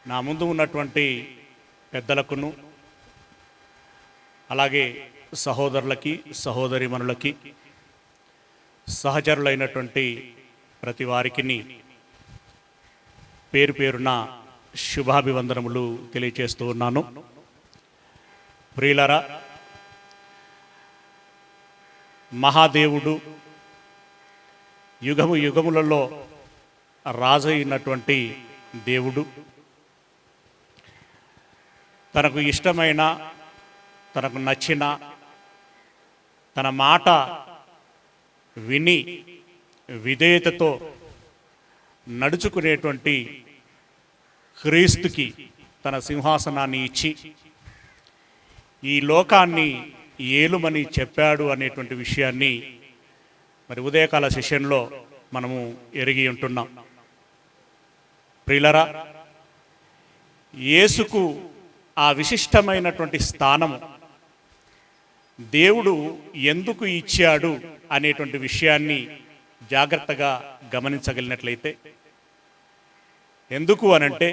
నా ముందు ఉన్నటువంటి పెద్దలకును అలాగే సహోదరులకి సహోదరీమణులకి సహచరులైనటువంటి ప్రతి వారికి పేరు పేరున శుభాభివందనములు తెలియజేస్తూ ఉన్నాను. ప్రియులారా, మహాదేవుడు యుగము యుగములలో రాజు అయినటువంటి దేవుడు తనకు ఇష్టమైన తనకు నచ్చిన తన మాట విని విధేయతతో నడుచుకునేటువంటి క్రీస్తుకి తన సింహాసనాన్ని ఇచ్చి ఈ లోకాన్ని ఏలుమని చెప్పాడు అనేటువంటి విషయాన్ని మరి ఉదయకాల సెషన్లో మనము ఎరిగి ఉంటున్నాం. ప్రియులరా, యేసుకు ఆ విశిష్టమైనటువంటి స్థానము దేవుడు ఎందుకు ఇచ్చాడు అనేటువంటి విషయాన్ని జాగ్రత్తగా గమనించగలిగినట్లయితే, ఎందుకు అనంటే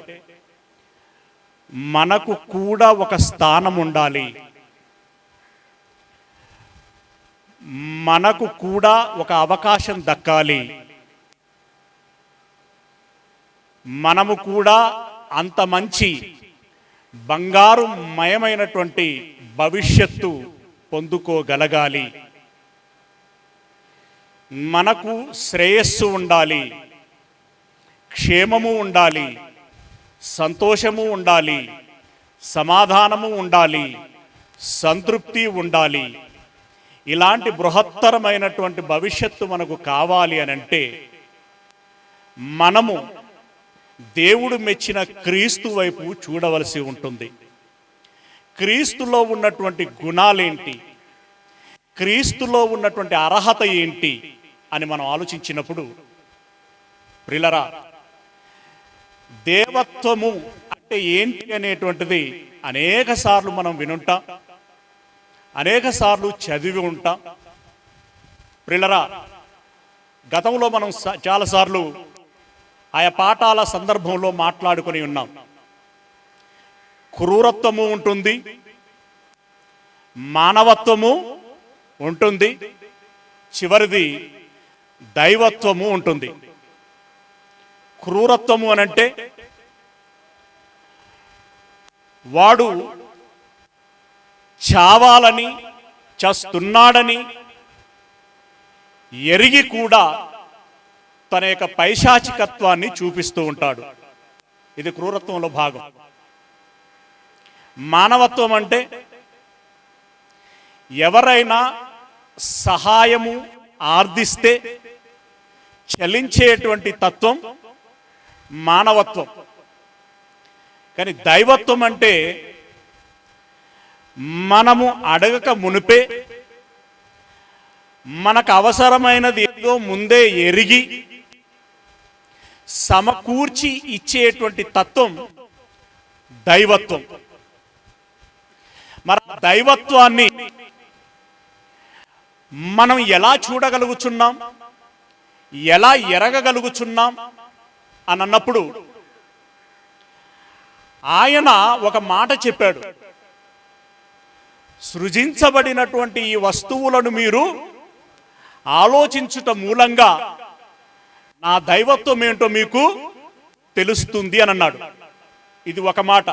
మనకు కూడా ఒక స్థానం ఉండాలి, మనకు కూడా ఒక అవకాశం దక్కాలి, మనము కూడా అంత మంచి బంగారు మయమైనటువంటి భవిష్యత్తు పొందుకోగలగాలి, మనకు శ్రేయస్సు ఉండాలి, క్షేమము ఉండాలి, సంతోషము ఉండాలి, సమాధానము ఉండాలి, సంతృప్తి ఉండాలి. ఇలాంటి బృహత్తరమైనటువంటి భవిష్యత్తు మనకు కావాలి అనంటే మనము దేవుడు మెచ్చిన క్రీస్తు వైపు చూడవలసి ఉంటుంది. క్రీస్తులో ఉన్నటువంటి గుణాలేంటి, క్రీస్తులో ఉన్నటువంటి అర్హత ఏంటి అని మనం ఆలోచించినప్పుడు, ప్రియులారా, దేవత్వము అంటే ఏంటి అనేటువంటిది అనేక సార్లు మనం వినుంటాం, అనేక సార్లు చదివి ఉంటాం. ప్రియులారా, గతంలో మనం చాలాసార్లు ఆయా పాఠాల సందర్భంలో మాట్లాడుకొని ఉన్నాం. క్రూరత్వము ఉంటుంది, మానవత్వము ఉంటుంది, చివరిది దైవత్వము ఉంటుంది. క్రూరత్వము అనంటే వాడు చావాలని, చస్తున్నాడని ఎరిగి కూడా తన యొక్క పైశాచికత్వాన్ని చూపిస్తూ ఉంటాడు. ఇది క్రూరత్వంలో భాగం. మానవత్వం అంటే ఎవరైనా సహాయము ఆర్దిస్తే చలించేటువంటి తత్వం మానవత్వం. కానీ దైవత్వం అంటే మనము అడగక మునిపే మనకు అవసరమైనది ఏదో ముందే ఎరిగి సమకూర్చి ఇచ్చేటువంటి తత్వం దైవత్వం. మరి దైవత్వాన్ని మనం ఎలా చూడగలుగుచున్నాం, ఎలా ఎరగగలుగుచున్నాం అని అన్నప్పుడు ఆయన ఒక మాట చెప్పాడు. సృజించబడినటువంటి ఈ వస్తువులను మీరు ఆలోచించుట మూలంగా నా దైవత్వం ఏంటో మీకు తెలుస్తుంది అని అన్నాడు. ఇది ఒక మాట.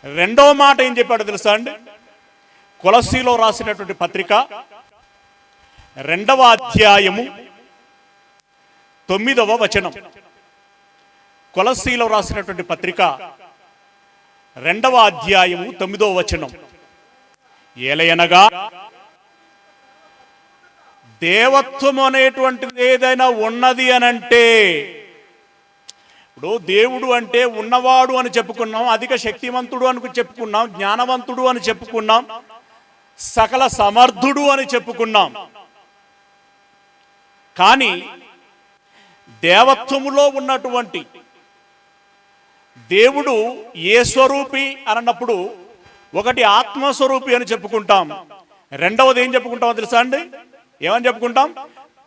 రెండవ మాట ఏం చెప్పాడో తెలుసా అండి? కొలస్సీలో రాసినటువంటి పత్రిక 2వ అధ్యాయము 9వ వచనం. కొలస్సీలో రాసినటువంటి పత్రిక 2వ అధ్యాయము 9వ వచనం. ఏలయనగా దేవత్వం అనేటువంటిది ఏదైనా ఉన్నది అనంటే, ఇప్పుడు దేవుడు అంటే ఉన్నవాడు అని చెప్పుకున్నాం, అధిక శక్తివంతుడు అని చెప్పుకున్నాం, జ్ఞానవంతుడు అని చెప్పుకున్నాం, సకల సమర్థుడు అని చెప్పుకున్నాం. కానీ దేవత్వములో ఉన్నటువంటి దేవుడు ఏ స్వరూపి అన్నప్పుడు ఒకటి ఆత్మస్వరూపి అని చెప్పుకుంటాం, రెండవది ఏం చెప్పుకుంటామో తెలుసా అండి? ఏమని చెప్పుకుంటాం?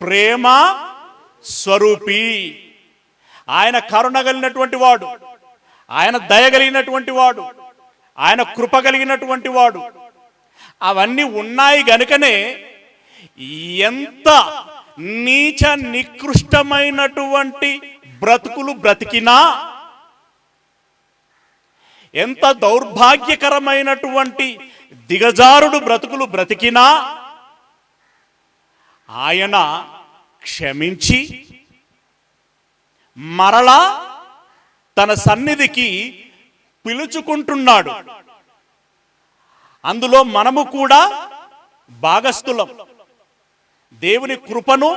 ప్రేమ స్వరూపి. ఆయన కరుణ కలిగినటువంటి వాడు, ఆయన దయ కలిగినటువంటి వాడు, ఆయన కృప కలిగినటువంటి వాడు. అవన్నీ ఉన్నాయి గనుకనే ఎంత నీచ నికృష్టమైనటువంటి బ్రతుకులు బ్రతికినా, ఎంత దౌర్భాగ్యకరమైనటువంటి దిగజారుడు బ్రతుకులు బ్రతికినా ఆయన క్షమించి మరలా తన సన్నిధికి పిలుచుకుంటున్నాడు. అందులో మనము కూడా భాగస్థులం, దేవుని కృపను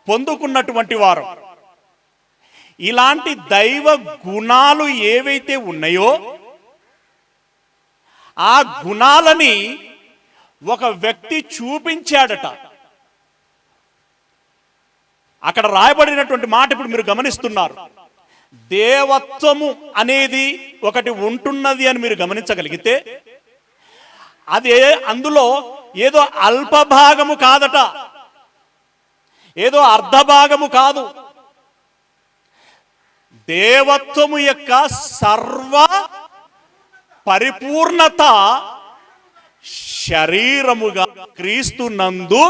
పొందుకున్నటువంటి వారు. ఇలాంటి దైవ గుణాలు ఏవైతే ఉన్నాయో ఆ గుణాలని ఒక వ్యక్తి చూపించాడట. అక్కడ రాయబడినటువంటి మాట ఇప్పుడు మీరు గమనిస్తున్నారు. దేవత్వము అనేది ఒకటి ఉంటున్నది అని మీరు గమనించగలిగితే అది అందులో ఏదో అల్పభాగము కాదట, ఏదో అర్ధభాగము కాదు. దేవత్వము యొక్క సర్వ పరిపూర్ణత శరీరముగా క్రీస్తు నందు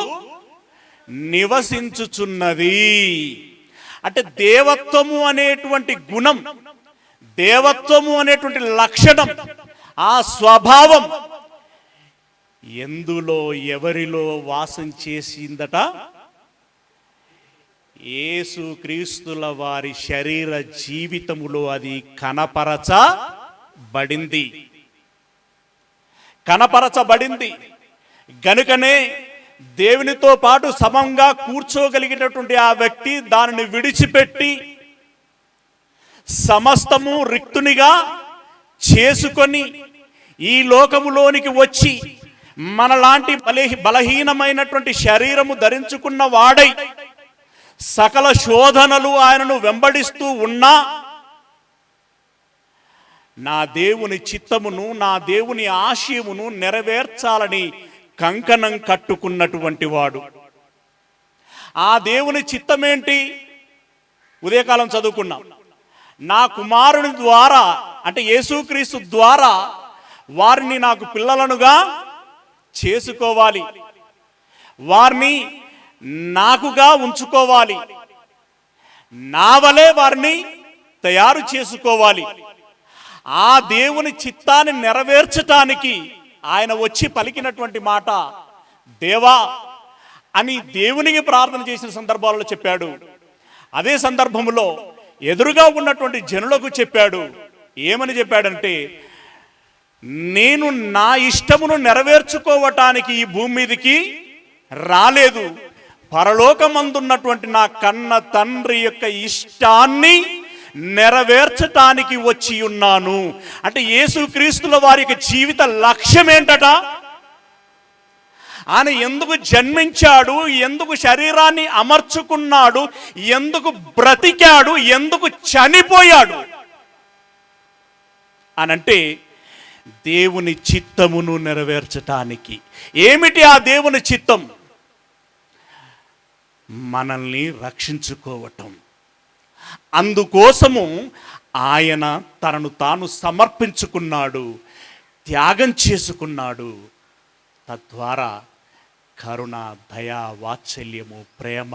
నివసించుచున్నది. అంటే దేవత్వము అనేటువంటి గుణం, దేవత్వము అనేటువంటి లక్షణం, ఆ స్వభావం ఎందులో ఎవరిలో వాసం చేసిందట? యేసు క్రీస్తుల వారి శరీర జీవితములో అది కనపరచబడింది. గనుకనే దేవునితో పాటు సమంగా కూర్చోగలిగినటువంటి ఆ వ్యక్తి దానిని విడిచిపెట్టి సమస్తము రిక్తునిగా చేసుకొని ఈ లోకములోనికి వచ్చి మనలాంటి బలహీనమైనటువంటి శరీరము ధరించుకున్న వాడై సకల శోధనలు ఆయనను వెంబడిస్తూ ఉన్నా నా దేవుని చిత్తమును, నా దేవుని ఆశయమును నెరవేర్చాలని కంకణం కట్టుకున్నటువంటి వాడు. ఆ దేవుని చిత్తమేంటి? ఉదయకాలం చదువుకున్నాం. నా కుమారుని ద్వారా, అంటే యేసుక్రీస్తు ద్వారా వారిని నాకు పిల్లలనుగా చేసుకోవాలి, వారిని నాకుగా ఉంచుకోవాలి, నా వలే వారిని తయారు చేసుకోవాలి. ఆ దేవుని చిత్తాన్ని నెరవేర్చటానికి ఆయన వచ్చి పలికినటువంటి మాట దేవా అని దేవునికి ప్రార్థన చేసిన సందర్భాలలో చెప్పాడు. అదే సందర్భంలో ఎదురుగా ఉన్నటువంటి జనులకు చెప్పాడు. ఏమని చెప్పాడంటే, నేను నా ఇష్టమును నెరవేర్చుకోవటానికి ఈ భూమి మీదకి రాలేదు, పరలోకమందున్నటువంటి నా కన్న తండ్రి యొక్క ఇష్టాన్ని నెరవేర్చటానికి వచ్చి ఉన్నాను. అంటే యేసుక్రీస్తుల వారి యొక్క జీవిత లక్ష్యం ఏంటట? ఆయన ఎందుకు జన్మించాడు, ఎందుకు శరీరాన్ని అమర్చుకున్నాడు, ఎందుకు బ్రతికాడు, ఎందుకు చనిపోయాడు అనంటే దేవుని చిత్తమును నెరవేర్చటానికి. ఏమిటి ఆ దేవుని చిత్తం? మనల్ని రక్షించుకోవటం. అందుకోసము ఆయన తనను తాను సమర్పించుకున్నాడు, త్యాగం చేసుకున్నాడు. తద్వారా కరుణ, దయ, వాత్సల్యము, ప్రేమ,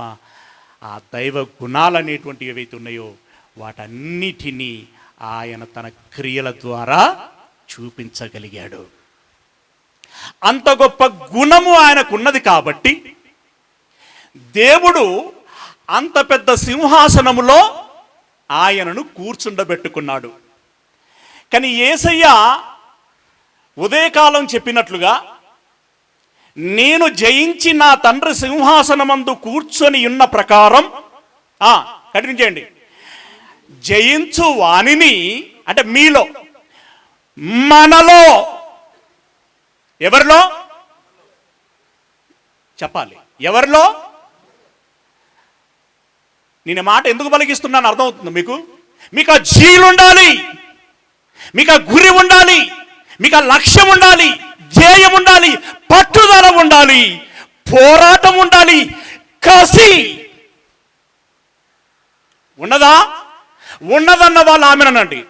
ఆ దైవ గుణాలనేటువంటి ఏవైతే ఉన్నాయో వాటన్నిటినీ ఆయన తన క్రియల ద్వారా చూపించగలిగాడు. అంత గొప్ప గుణము ఆయనకున్నది కాబట్టి దేవుడు అంత పెద్ద సింహాసనములో ఆయనను కూర్చుండబెట్టుకున్నాడు. కానీ యేసయ్య ఉదయకాలం చెప్పినట్లుగా, నేను జయించి నా తండ్రి సింహాసనమందు కూర్చొని ఉన్న ప్రకారం, కఠించండి, జయించు వానిని, అంటే మీలో, మనలో, ఎవరిలో చెప్పాలి, ఎవరిలో? నేను మాట ఎందుకు పలికిస్తున్నాను అర్థమవుతుంది మీకు? మీకు ఆ జీలు ఉండాలి, మీకు ఆ గురి ఉండాలి, మీకు ఆ లక్ష్యం ఉండాలి, ధ్యేయం ఉండాలి, పట్టుదల ఉండాలి, పోరాటం ఉండాలి, కసి ఉన్నదా? ఉన్నదన్న వాళ్ళు ఆమెనండి.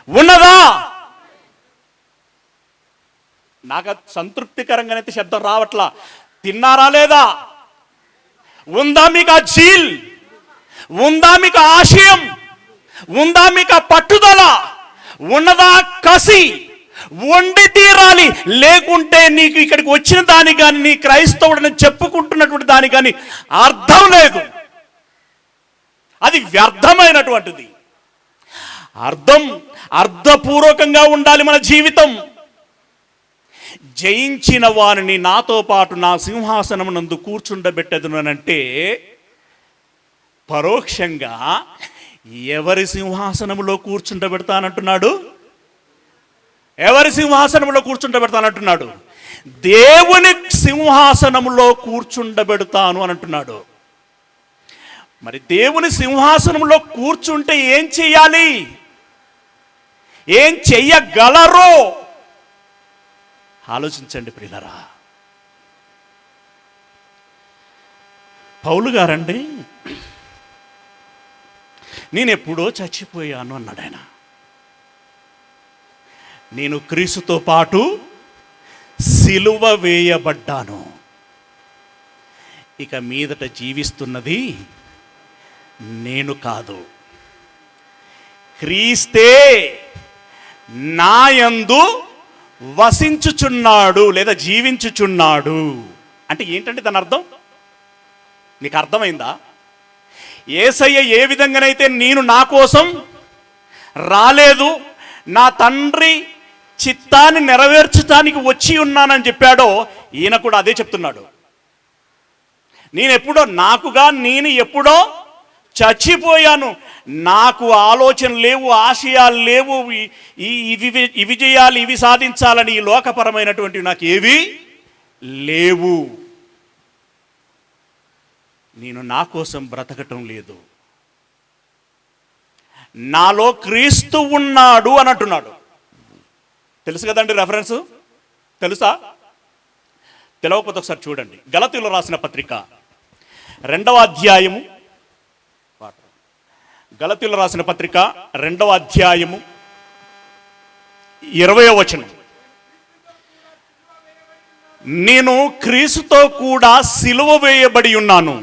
ఉన్నదా? నాకు సంతృప్తికరంగానైతే శబ్దం రావట్లా. తిన్నారా లేదా? ఉందా మీకు ఆ జీల్? ఉందా మీకు ఆశయం? ఉందా మీకు ఆ పట్టుదల? ఉన్నదా కసి? వండి తీరాలి. లేకుంటే నీకు ఇక్కడికి వచ్చిన దాని కానీ, నీ క్రైస్తవుడిని చెప్పుకుంటున్నటువంటి దాని కానీ అర్థం లేదు. అది వ్యర్థమైనటువంటిది. అర్థపూర్వకంగా ఉండాలి మన జీవితం. జయించిన వారిని నాతో పాటు నా సింహాసనం నందు కూర్చుండబెట్టదునంటే పరోక్షంగా ఎవరి సింహాసనంలో కూర్చుండబెడతానంటున్నాడు? ఎవరి సింహాసనంలో కూర్చుండబెడతానంటున్నాడు? దేవుని సింహాసనంలో కూర్చుండబెడతాను అని అంటున్నాడు. మరి దేవుని సింహాసనంలో కూర్చుంటే ఏం చెయ్యాలి? ఏం చెయ్యగలరో ఆలోచించండి ప్రియులారా. పౌలు గారండి, నేను ఎప్పుడో చచ్చిపోయాను అన్నాడు ఆయన. నేను క్రీస్తుతో పాటు సిలువ వేయబడ్డాను. ఇక మీదట జీవిస్తున్నది నేను కాదు, క్రీస్తే నాయందు వసించుచున్నాడు లేదా జీవించుచున్నాడు. అంటే ఏంటంటే దాని అర్థం నీకు అర్థమైందా? యేసయ్య ఏ విధంగానైతే నేను నా కోసం రాలేదు, నా తండ్రి చిత్తాన్ని నెరవేర్చడానికి వచ్చి ఉన్నానని చెప్పాడో, ఈయన కూడా అదే చెప్తున్నాడు. నేను ఎప్పుడో చచ్చిపోయాను. నాకు ఆలోచన లేవు, ఆశయాలు లేవు, ఇవి చేయాలి, ఇవి సాధించాలని ఈ లోకపరమైనటువంటివి నాకు ఏవి లేవు. నేను నా కోసం బ్రతకటం లేదు, నాలో క్రీస్తు ఉన్నాడు అని అంటున్నాడు. తెలుసు కదండి రెఫరెన్స్? తెలుసా? తెలవకపోతే ఒకసారి చూడండి. గలతీయులకు రాసిన పత్రిక 2వ అధ్యాయము, గలతీయులకు రాసిన పత్రిక 2వ అధ్యాయము 20వ వచనం. నేను క్రీస్తుతో కూడా సిలువ వేయబడి ఉన్నాను,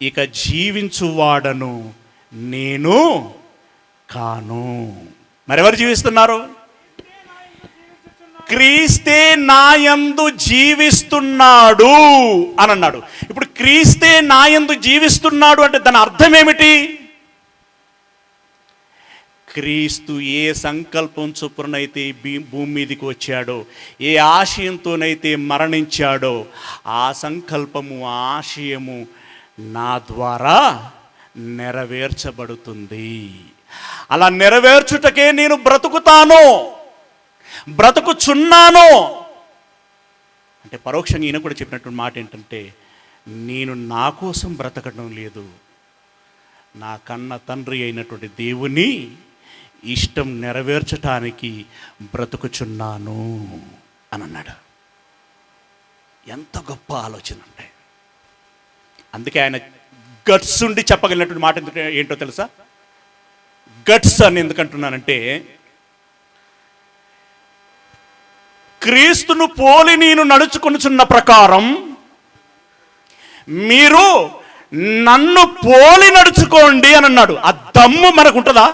ఇక జీవించువాడను నేను కాను. మరెవరు జీవిస్తున్నారు? క్రీస్తే నాయందు జీవిస్తున్నాడు అని అన్నాడు. ఇప్పుడు క్రీస్తే నాయందు జీవిస్తున్నాడు అంటే దాని అర్థం ఏమిటి? క్రీస్తు ఏ సంకల్పం చొప్పునైతే భూమి మీదకి వచ్చాడో, ఏ ఆశయంతోనైతే మరణించాడో, ఆ సంకల్పము, ఆశయము నా ద్వారా నెరవేర్చబడుతుంది. అలా నెరవేర్చుటకే నేను బ్రతుకుచున్నాను అంటే పరోక్షంగా ఈయన కూడా చెప్పినటువంటి మాట ఏంటంటే, నేను నా కోసం బ్రతకడం లేదు, నా కన్న తండ్రి అయినటువంటి దేవుని ఇష్టం నెరవేర్చటానికి బ్రతుకుచున్నాను అని అన్నాడు. ఎంత గొప్ప ఆలోచన అంటే! అందుకే ఆయన గట్స్ ఉండి చెప్పగలిగినటువంటి మాట ఏంటో తెలుసా? గట్స్ అని ఎందుకంటున్నానంటే, క్రీస్తును పోలి నేను నడుచుకొనుచున్న ప్రకారం మీరు నన్ను పోలి నడుచుకోండి అని అన్నాడు. ఆ దమ్ము మనకు ఉంటుందా?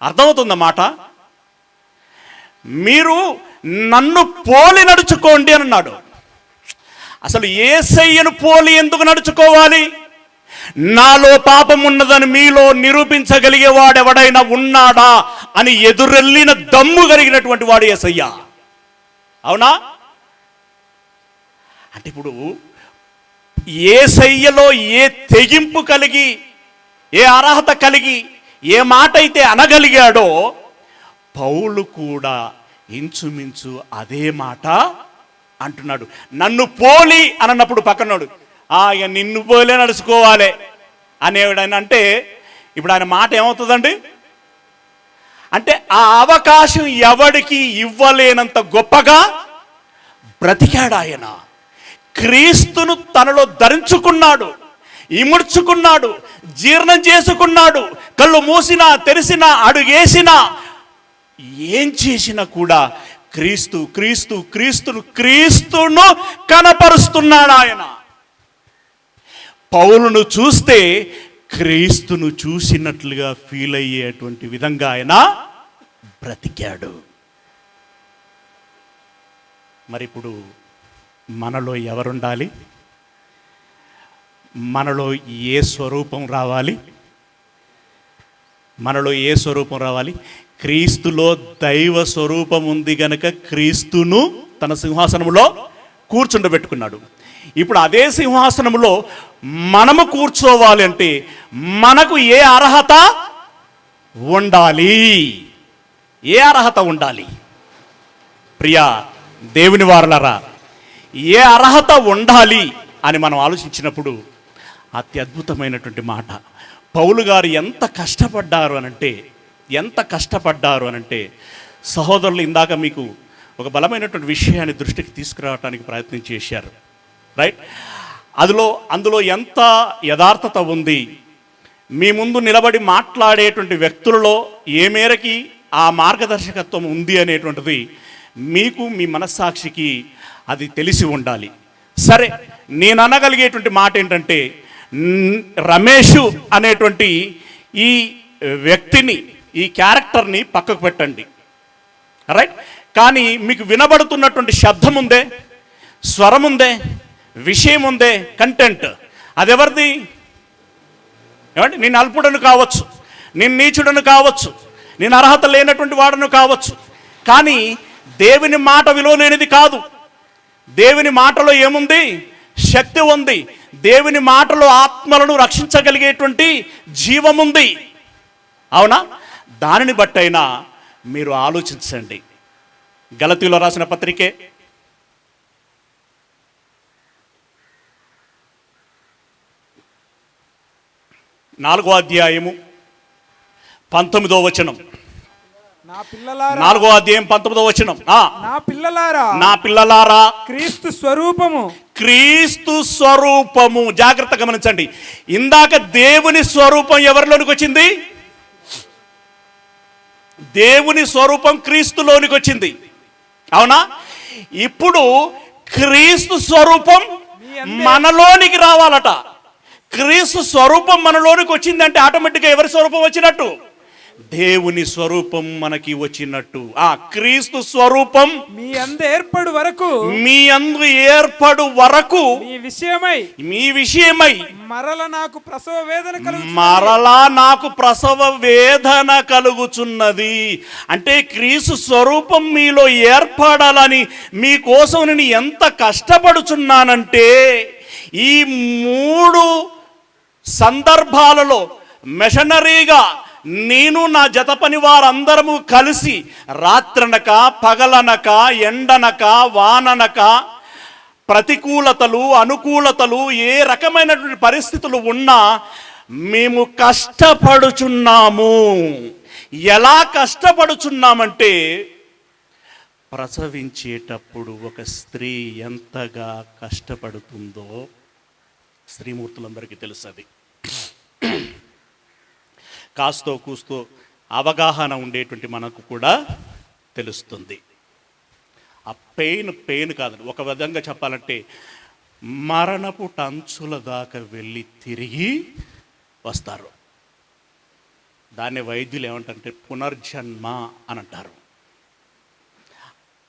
అర్థమవుతుందన్నమాట. మీరు నన్ను పోలి నడుచుకోండి అని అన్నాడు. అసలు యేసయ్యను పోలి ఎందుకు నడుచుకోవాలి? నాలో పాపం ఉన్నదని మీలో నిరూపించగలిగే వాడెవడైనా ఉన్నాడా అని ఎదురెళ్ళిన దమ్ము కలిగినటువంటి వాడు యేసయ్య. అవునా? అంటే ఇప్పుడు యేసయ్యలో ఏ తెగింపు కలిగి, ఏ అర్హత కలిగి, ఏ మాట అయితే అనగలిగాడో, పౌలు కూడా ఇంచుమించు అదే మాట అంటున్నాడు. నన్ను పోలి అని అన్నప్పుడు పక్కనోడు ఇక నిన్ను పోలే నడుచుకోవాలి అనేవాడని అంటే, ఇప్పుడు ఆయన మాట ఏమవుతుందండి? అంటే ఆ అవకాశం ఎవడికి ఇవ్వలేనంత గొప్పగా బ్రతికాడు ఆయన. క్రీస్తును తనలో ధరించుకున్నాడు, ఇముడ్చుకున్నాడు, జీర్ణం చేసుకున్నాడు, కళ్ళు మూసినా తెరిసినా అడుగేసినా ఏం చేసినా కూడా క్రీస్తు క్రీస్తు క్రీస్తును కనపరుస్తున్నాడు ఆయన. పౌలును చూస్తే క్రీస్తును చూసినట్లుగా ఫీల్ అయ్యేటువంటి విధంగా ఆయన బ్రతికాడు. మరి ఇప్పుడు మనలో ఎవరుండాలి? మనలో ఏ స్వరూపం రావాలి? మనలో ఏ స్వరూపం రావాలి? క్రీస్తులో దైవ స్వరూపం ఉంది గనక క్రీస్తును తన సింహాసనములో కూర్చుండబెట్టుకున్నాడు. ఇప్పుడు అదే సింహాసనములో మనము కూర్చోవాలి అంటే మనకు ఏ అర్హత ఉండాలి? ఏ అర్హత ఉండాలి? ప్రియా దేవుని వారలారా, ఏ అర్హత ఉండాలి అని మనం ఆలోచించినప్పుడు అత్యద్భుతమైనటువంటి మాట. పౌలు గారు ఎంత కష్టపడ్డారు అనంటే సహోదరులు ఇందాక మీకు ఒక బలమైనటువంటి విషయాన్ని దృష్టికి తీసుకురావడానికి ప్రయత్నం చేశారు. రైట్? అందులో ఎంత యథార్థత ఉంది, మీ ముందు నిలబడి మాట్లాడేటువంటి వ్యక్తులలో ఏ మేరకి ఆ మార్గదర్శకత్వం ఉంది అనేటువంటిది మీకు మీ మనస్సాక్షికి అది తెలిసి ఉండాలి. సరే, నేను అనగలిగేటువంటి మాట ఏంటంటే, రమేషు అనేటువంటి ఈ వ్యక్తిని, ఈ క్యారెక్టర్ని పక్కకు పెట్టండి. రైట్? కానీ మీకు వినబడుతున్నటువంటి శబ్దం ఉందే, స్వరం ఉందే, విషయం ఉందే, కంటెంట్, అదెవరిది? ఏమంటే, నేను అల్పుడను కావచ్చు, నేను నీచుడను కావచ్చు, నేను అర్హత లేనటువంటి వాడను కావచ్చు, కానీ దేవుని మాట విలువలేనిది కాదు. దేవుని మాటలో ఏముంది? శక్తి ఉంది. దేవుని మాటలో ఆత్మలను రక్షించగలిగేటువంటి జీవం ఉంది. అవునా? దానిని బట్టైనా మీరు ఆలోచించండి. గలతీలో రాసిన పత్రికే 4వ అధ్యాయము 19వ వచనం. 4వ అధ్యాయం 19వ వచనం. నా పిల్లలారా క్రీస్తు స్వరూపము. జాగ్రత్త గమనించండి. ఇందాక దేవుని స్వరూపం ఎవరిలోనికి వచ్చింది? దేవుని స్వరూపం క్రీస్తులోనికి వచ్చింది. అవునా? ఇప్పుడు క్రీస్తు స్వరూపం మనలోనికి రావాలట. క్రీస్తు స్వరూపం మనలోనికి వచ్చిందంటే ఆటోమేటిక్గా ఎవరి స్వరూపం వచ్చినట్టు? దేవుని స్వరూపం మనకి వచ్చినట్టు. క్రీస్తు స్వరూపం మీ అందు ఏర్పడు వరకు మీ విషయమై మరలా నాకు ప్రసవ వేదన కలుగుచున్నది. అంటే క్రీస్తు స్వరూపం మీలో ఏర్పడాలని మీకోసం నేను ఎంత కష్టపడుచున్నానంటే, ఈ 3 సందర్భాలలో మిషనరీగా నేను నా జత పని వారందరము కలిసి రాత్రనక పగలనక ఎండనక వాననక ప్రతికూలతలు అనుకూలతలు ఏ రకమైనటువంటి పరిస్థితులు ఉన్నా మేము కష్టపడుచున్నాము. ఎలా కష్టపడుచున్నామంటే, ప్రసవించేటప్పుడు ఒక స్త్రీ ఎంతగా కష్టపడుతుందో స్త్రీమూర్తులందరికీ తెలుసది. కాస్తో కూస్తో అవగాహన ఉండేటువంటి మనకు కూడా తెలుస్తుంది. ఆ పెయిన్ కాదండి, ఒక విధంగా చెప్పాలంటే మరణపు టంచుల దాకా వెళ్ళి తిరిగి వస్తారు. దాన్ని వైద్యులు ఏమంటారంటే పునర్జన్మ అని అంటారు.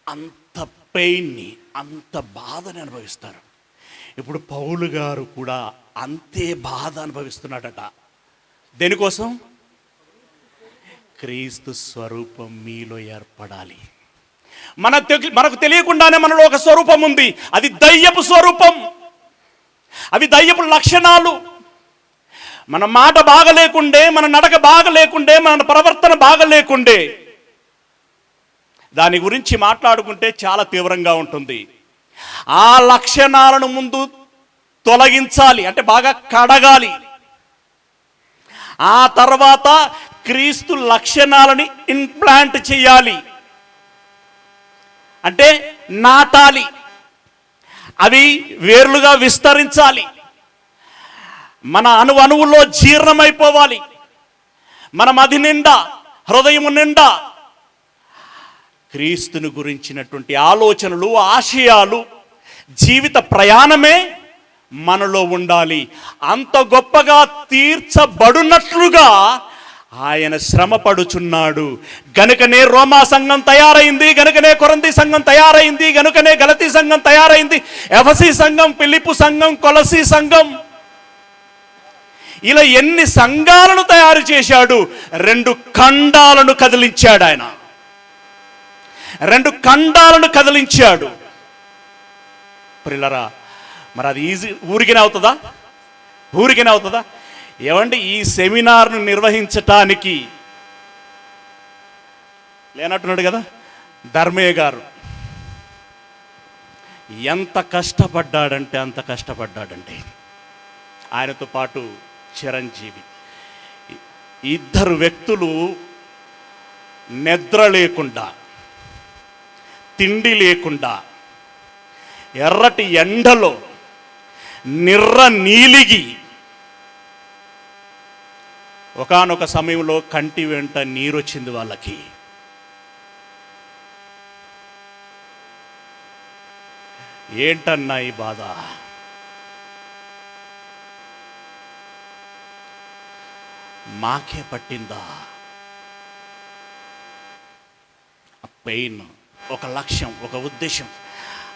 అంత పెయిన్ని, అంత బాధని అనుభవిస్తారు. ఇప్పుడు పౌలు గారు కూడా అంతే బాధ అనుభవిస్తున్నాడట. దేనికోసం? క్రీస్తు స్వరూపం మీలో ఏర్పడాలి. మనకు తెలియకుండానే మనలో ఒక స్వరూపం ఉంది. అది దయ్యపు స్వరూపం. అవి దయ్యపు లక్షణాలు. మన మాట బాగలేకుండే, మన నడక బాగలేకుండే, మన ప్రవర్తన బాగలేకుండే దాని గురించి మాట్లాడుకుంటే చాలా తీవ్రంగా ఉంటుంది. ఆ లక్షణాలను ముందు తొలగించాలి, అంటే బాగా కడగాలి. ఆ తర్వాత క్రీస్తు లక్షణాలని ఇంప్లాంట్ చేయాలి, అంటే నాటాలి. అవి వేర్లుగా విస్తరించాలి, మన అణువుల్లో జీర్ణమైపోవాలి. మన మది నిండా, హృదయము నిండా క్రీస్తుని గురించినటువంటి ఆలోచనలు, ఆశయాలు, జీవిత ప్రయాణమే మనలో ఉండాలి. అంత గొప్పగా తీర్చబడునట్లుగా ఆయన శ్రమ పడుచున్నాడు. గనుకనే రోమా సంఘం తయారైంది, గనుకనే కొరింథీ సంఘం తయారైంది, గనుకనే గలతీ సంఘం తయారైంది, ఎఫెసీ సంఘం, ఫిలిప్పు సంఘం, కొలసీ సంఘం, ఇలా ఎన్ని సంఘాలను తయారు చేశాడు. 2 ఖండాలను కదిలించాడు ఆయన. 2 ఖండాలను కదిలించాడు. ప్రియులారా, మరి అది ఊరికినే అవుతుందా? ఊరికినే అవుతుందా? ఏమండి, ఈ సెమినార్ను నిర్వహించటానికి లేనట్టున్నాడు కదా ధర్మయ్య గారు. ఎంత కష్టపడ్డాడంటే అంత కష్టపడ్డాడండి. ఆయనతో పాటు చిరంజీవి, 2 వ్యక్తులు నిద్ర లేకుండా, తిండి లేకుండా, ఎర్రటి ఎండలో నిర్ర నీలిగి ఒకానొక సమయంలో కంటి వెంట నీరొచ్చింది వాళ్ళకి. ఏంటన్నా ఈ బాధ? మాకే పట్టిందా? పెయిన్, ఒక లక్ష్యం, ఒక ఉద్దేశం,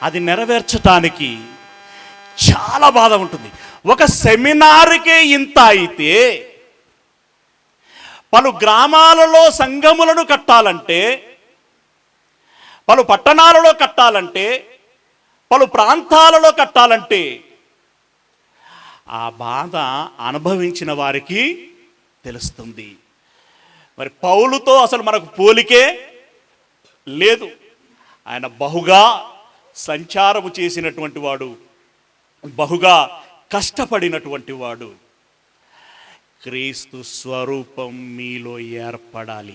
అది నెరవేర్చటానికి చాలా బాధ ఉంటుంది. ఒక సెమినార్కే ఇంత అయితే పలు గ్రామాలలో సంఘములను కట్టాలంటే, పలు పట్టణాలలో కట్టాలంటే, పలు ప్రాంతాలలో కట్టాలంటే ఆ బాధ అనుభవించిన వారికి తెలుస్తుంది. మరి పౌలుతో అసలు మనకు పోలికే లేదు. ఆయన బహుగా సంచారము చేసినటువంటి వాడు, బహుగా కష్టపడినటువంటి వాడు. క్రీస్తు స్వరూపం మీలో ఏర్పడాలి.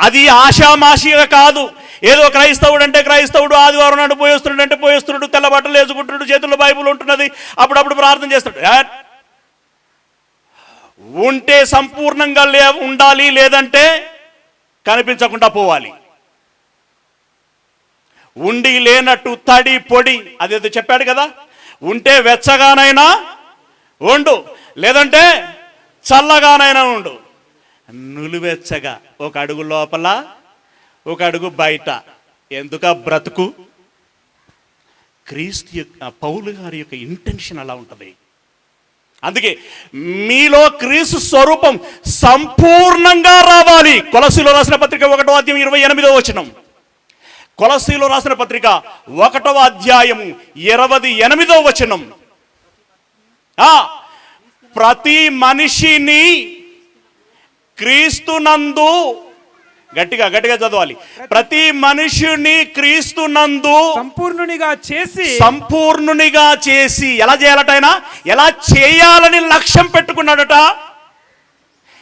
అది ఆషామాషిగా కాదు. ఏదో క్రైస్తవుడు అంటే క్రైస్తవుడు, ఆదివారం నాడు పోయేస్తున్నాడు అంటే పోయేస్తున్నాడు, తెల్ల బట్టలు వేసుకుంటున్నాడు, చేతుల్లో బైబుల్ ఉంటున్నది, అప్పుడప్పుడు ప్రార్థన చేస్తాడు. ఉంటే సంపూర్ణంగా ఉండాలి, లేదంటే కనిపించకుండా పోవాలి. ఉండి లేనట్టు తడి పొడి, అదేదో చెప్పాడు కదా, ఉంటే వెచ్చగానైనా ఉండు, లేదంటే చల్లగానైనా ఉండు. నులివెచ్చగా, 1 అడుగు లోపల 1 అడుగు బయట, ఎందుక బ్రతుకు? క్రీస్తు యొక్క, పౌలు గారి యొక్క ఇంటెన్షన్ అలా ఉంటుంది. అందుకే మీలో క్రీస్తు స్వరూపం సంపూర్ణంగా రావాలి. కొలసీలో రాసిన పత్రిక 1వ అధ్యాయం 28వ వచనం. కొలసీలో రాసిన పత్రిక 1వ అధ్యాయము 28వ వచనం. ప్రతి మనిషిని క్రీస్తునందు, గట్టిగా గట్టిగా చదవాలి, ప్రతి మనుషుని క్రీస్తునందు సంపూర్ణునిగా చేసి ఎలా చేయాలటైనా, ఎలా చేయాలని లక్ష్యం పెట్టుకున్నాడట.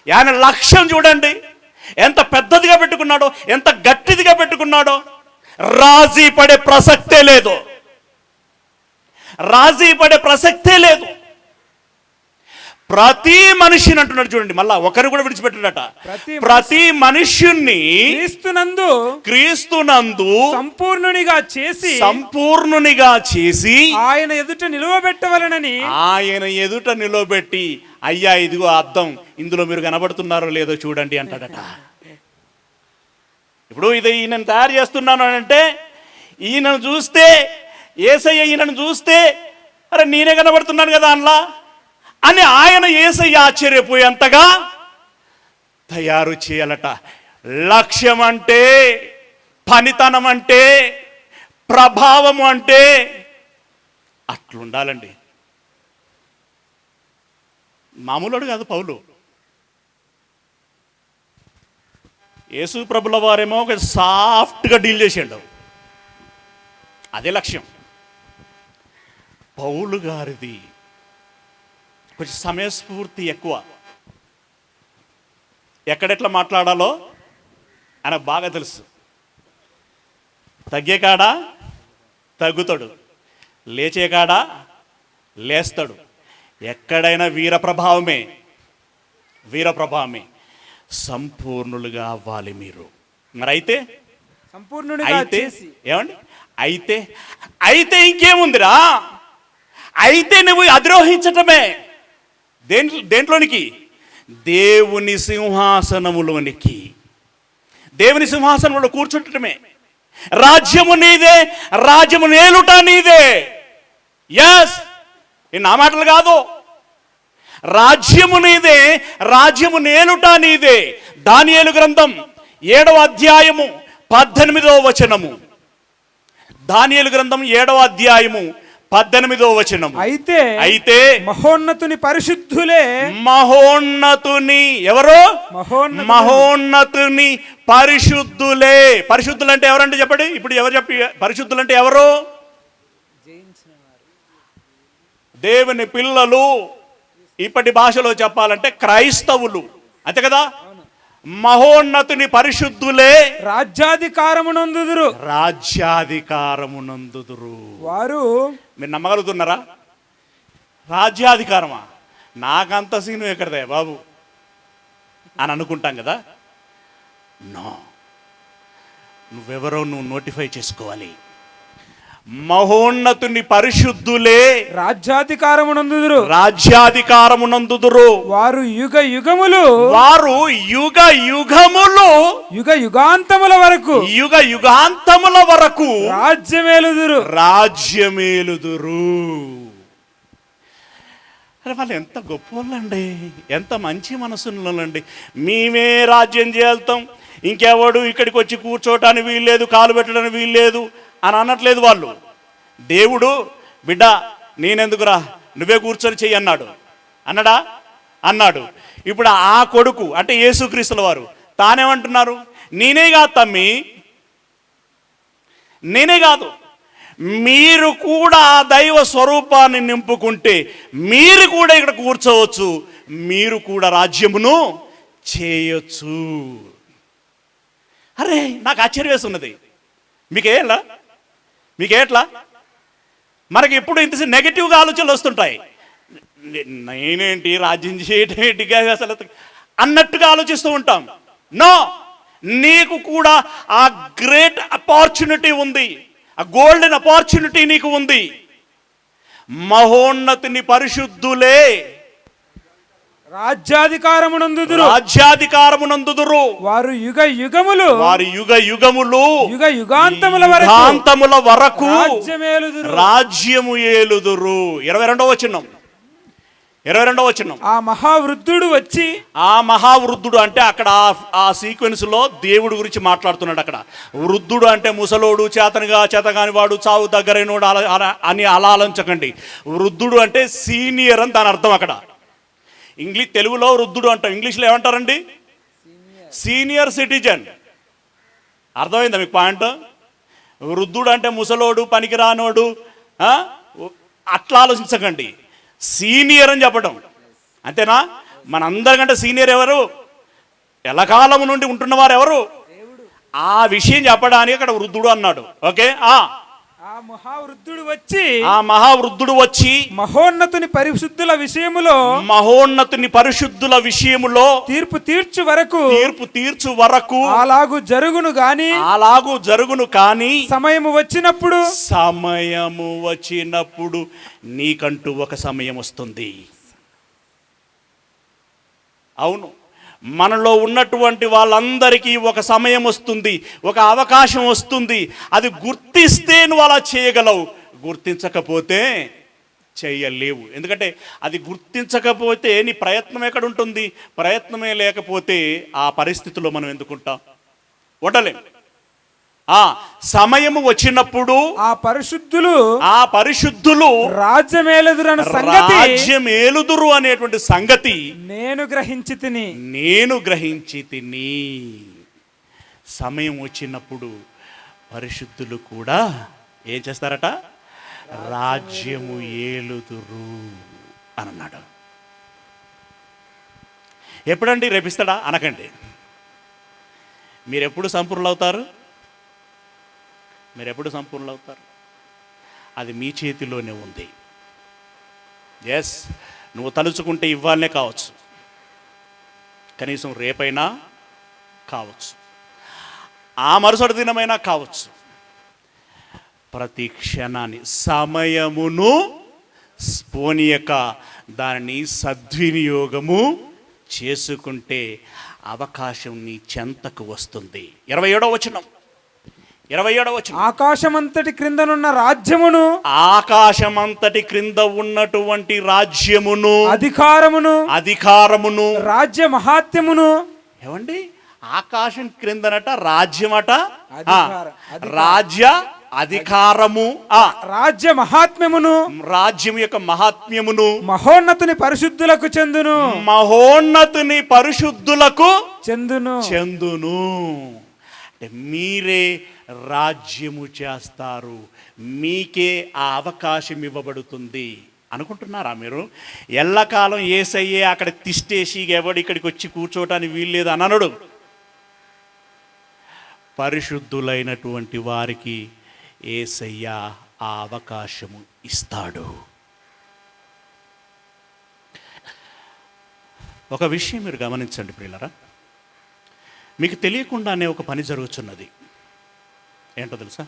ఆయన లక్ష్యం చూడండి ఎంత పెద్దదిగా పెట్టుకున్నాడో, ఎంత గట్టిదిగా పెట్టుకున్నాడో. రాజీ పడే ప్రసక్తే లేదు, రాజీ పడే ప్రసక్తే లేదు. ప్రతి మనిషిని అంటున్నాడు చూడండి, మళ్ళా ఒకరు కూడా విడిచిపెట్టాడట. ప్రతి మనుష్యుణ్ణి క్రీస్తునందు సంపూర్ణునిగా చేసి ఆయన ఎదుట నిలవబెట్టి, అయ్యా ఇదిగో అద్దం, ఇందులో మీరు కనబడుతున్నారో లేదో చూడండి అంటాడట. ఇప్పుడు ఇది ఈయనను తయారు చేస్తున్నాను అంటే, ఈయనను చూస్తే, యేసయ్య ఈయనను చూస్తే, అరే నేనే కనబడుతున్నాను కదా అన్లా అని ఆయన యేసయ్య ఆశ్చర్యపోయేంతగా తయారు చేయాలట. లక్ష్యం అంటే, పనితనం అంటే, ప్రభావము అంటే అట్లుండాలండి. మామూలుడు కాదు పౌలు. యేసు ప్రభుల వారేమో ఒక సాఫ్ట్గా డీల్ చేసాడు, అదే లక్ష్యం. పౌలు గారిది కొంచెం సమయస్ఫూర్తి ఎక్కువ. ఎక్కడెట్లా మాట్లాడాలో ఆయనకు బాగా తెలుసు. తగ్గే కాడా తగ్గుతాడు, లేచే కాడా లేస్తాడు. ఎక్కడైనా వీరప్రభావమే. సంపూర్ణులుగా అవ్వాలి మీరు. మరి అయితే సంపూర్ణునిగా అయితే చేసి ఏమండి అయితే అయితే ఇంకేముందిరా? అయితే నువ్వు అధిరోహించటమే దేంట్లోనికి? దేవుని సింహాసనములోనికి. దేవుని సింహాసనంలో కూర్చుంటమే. రాజ్యము నీదే, రాజ్యము నేలుట నీదే. ఎస్, ఇది నా మాటలు కాదు. రాజ్యము నీదే, రాజ్యము నేలుట నీదే. దానియేలు గ్రంథం 7వ అధ్యాయము 18వ వచనము. దానియేలు గ్రంథం 7వ అధ్యాయము 18వ వచనము. అయితే మహోన్నతుని పరిశుద్ధులే, మహోన్నతుని ఎవరు? మహోన్నతుని పరిశుద్ధులే. పరిశుద్ధులంటే ఎవరంటే చెప్పండి. ఇప్పుడు ఎవరు చెప్పి పరిశుద్ధులంటే ఎవరు? దేవుని పిల్లలు. ఇప్పటి భాషలో చెప్పాలంటే క్రైస్తవులు, అంతే కదా. మహోన్నతుని పరిశుద్ధులే రాజ్యాధికారమునందుదురు. రాజ్యాధికారమునందుదురు. వారు, మీరు నమ్మగలుగుతున్నారా? రాజ్యాధికారమా? నాకంత సీను ఎక్కడదే బాబు అని అనుకుంటాం కదా. నో, నువ్వెవరో నువ్వు నోటిఫై చేసుకోవాలి. మహోన్నతుని పరిశుద్ధులే రాజ్యాధికారమునందుదురు. రాజ్యాధికారమునందుదురు. వారు యుగ యుగములు, వారు యుగ యుగములు, యుగ యుగాంతముల వరకు, యుగ యుగాంతముల వరకు రాజ్యమేలుదురు. రాజ్యమేలుదురు. అరే వాళ్ళు ఎంత గొప్ప వాళ్ళండి, ఎంత మంచి మనసులండి. మేమే రాజ్యం చేస్తాం, ఇంకెవడు ఇక్కడికి వచ్చి కూర్చోటానికి వీల్లేదు, కాలు పెట్టడానికి వీల్లేదు అని అనట్లేదు వాళ్ళు. దేవుడు బిడ్డ నేనెందుకురా, నువ్వే కూర్చొని చెయ్యి అన్నాడు. అన్నాడా? అన్నాడు. ఇప్పుడు ఆ కొడుకు అంటే యేసుక్రీస్తుల వారు తానేమంటున్నారు? నేనే కాదు తమ్మి, నేనే కాదు, మీరు కూడా ఆ దైవ స్వరూపాన్ని నింపుకుంటే మీరు కూడా ఇక్కడ కూర్చోవచ్చు, మీరు కూడా రాజ్యమును చేయొచ్చు. అరే నాకు ఆశ్చర్యం వేస్తున్నది. మీకేట్లా మనకి ఎప్పుడు ఇంత నెగిటివ్గా ఆలోచనలు వస్తుంటాయి. నేనేంటి రాజ్యం చేయటం ఏంటిగా అసలు అన్నట్టుగా ఆలోచిస్తూ ఉంటాం. నో, నీకు కూడా ఆ గ్రేట్ ఆపర్చునిటీ ఉంది, ఆ గోల్డెన్ ఆపర్చునిటీ నీకు ఉంది. మహోన్నతుని పరిశుద్ధులే రాజ్యాధికారమునందుదురు. రాజ్యాధికారమునందుదురు. వారు యుగ యుగములు, వారి యుగ యుగములు, యుగ యుగాంతముల వరకు, యుగాంతముల వరకు రాజ్యమేలుదురు. రాజ్యము ఏలుదురు. 22వ వచనం. 22వ వచనం. ఆ మహావృద్ధుడు వచ్చి, ఆ మహావృద్ధుడు అంటే అక్కడ ఆ సీక్వెన్స్ లో దేవుడి గురించి మాట్లాడుతున్నాడు. అక్కడ వృద్ధుడు అంటే ముసలోడు, చేతగాని వాడు, చావు దగ్గరైనోడు అని అలా ఆలోచించకండి. వృద్ధుడు అంటే సీనియర్ అని దాని అర్థం. అక్కడ తెలుగులో వృద్ధుడు అంటాం, ఇంగ్లీష్లో ఏమంటారండి? Senior citizen. అర్థమైందా మీకు పాయింట్? వృద్ధుడు అంటే ముసలోడు, పనికిరానోడు అట్లా ఆలోచించకండి. సీనియర్ అని చెప్పడం, అంతేనా? మనందరికంటే సీనియర్ ఎవరు? ఎల్లకాలం నుండి ఉంటున్నవారు ఎవరు? ఆ విషయం చెప్పడానికి అక్కడ వృద్ధుడు అన్నాడు. ఓకే. ఆ మహావృద్ధుడు వచ్చి, ఆ మహావృద్ధుడు వచ్చి మహోన్నతుని పరిశుద్ధుల విషయములో, మహోన్నతుని పరిశుద్ధుల విషయములో తీర్పు తీర్చు వరకు అలాగు జరుగును గాని సమయము వచ్చినప్పుడు నీకంటూ ఒక సమయం వస్తుంది. అవును, మనలో ఉన్నటువంటి వాళ్ళందరికీ ఒక సమయం వస్తుంది, ఒక అవకాశం వస్తుంది. అది గుర్తిస్తే నువ్వు అలా చేయగలవు, గుర్తించకపోతే చేయలేవు. ఎందుకంటే అది గుర్తించకపోతే నీ ప్రయత్నం ఎక్కడ ఉంటుంది? ప్రయత్నమే లేకపోతే ఆ పరిస్థితిలో మనం ఎందుకుంటాం? ఉండలేం. సమయము వచ్చినప్పుడు ఆ పరిశుద్ధులు రాజ్యమేలుదురు అనేటువంటి సంగతి నేను గ్రహించి తిని. సమయం వచ్చినప్పుడు పరిశుద్ధులు కూడా ఏం చేస్తారట? రాజ్యము ఏలుదురు అని అన్నాడు. ఎప్పుడండి? రేపిస్తాడా అనకండి. మీరెప్పుడు సంపూర్ణులు అవుతారు? అది మీ చేతిలోనే ఉంది. ఎస్, నువ్వు తలుచుకుంటే ఇవ్వాలనే కావచ్చు, కనీసం రేపైనా కావచ్చు, ఆ మరుసటి దినమైనా కావచ్చు. ప్రతి క్షణాన్ని సమయమును పోనీయక దానిని సద్వినియోగము చేసుకుంటే అవకాశం నీ చెంతకు వస్తుంది. 27వ వచనం. ఆకాశమంతటి క్రిందనున్న రాజ్యమును, ఆకాశమంతటి క్రింద ఉన్నటువంటి రాజ్యమును, అధికారమును రాజ్య మహాత్మ్యమును. ఏమండి, ఆకాశం క్రిందనట రాజ్యమట, రాజ్య అధికారము, రాజ్య మహాత్మ్యమును, రాజ్యం యొక్క మహాత్మ్యమును మహోన్నతుని పరిశుద్ధులకు చెందును, మహోన్నతుని పరిశుద్ధులకు చెందును. అంటే మీరే రాజ్యము చేస్తారు, మీకే ఆ అవకాశం ఇవ్వబడుతుంది అనుకుంటున్నారా మీరు? ఎల్లకాలం యేసయ్యే అక్కడ తిష్టేసి ఎవడు ఇక్కడికి వచ్చి కూర్చోటానికి వీల్లేదు అనడు. పరిశుద్ధులైనటువంటి వారికి యేసయ్య ఆ అవకాశము ఇస్తాడు. ఒక విషయం మీరు గమనించండి ప్రియులారా, మీకు తెలియకుండానే ఒక పని జరుగుతున్నది. ఏంటో తెలుసా?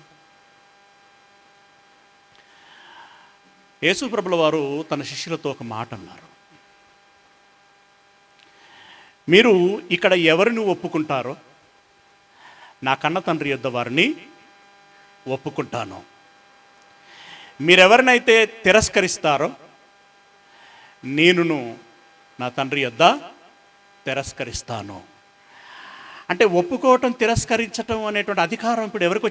యేసు ప్రభుల వారు తన శిష్యులతో ఒక మాట అన్నారు. మీరు ఇక్కడ ఎవరిని ఒప్పుకుంటారో నా కన్న తండ్రి యొద్ద వారిని ఒప్పుకుంటాను. మీరెవరినైతే తిరస్కరిస్తారో నేనును నా తండ్రి యొద్ద తిరస్కరిస్తాను. అంటే ఒప్పుకోవటం, తిరస్కరించటం అనేటువంటి అధికారం ఇప్పుడు ఎవరికి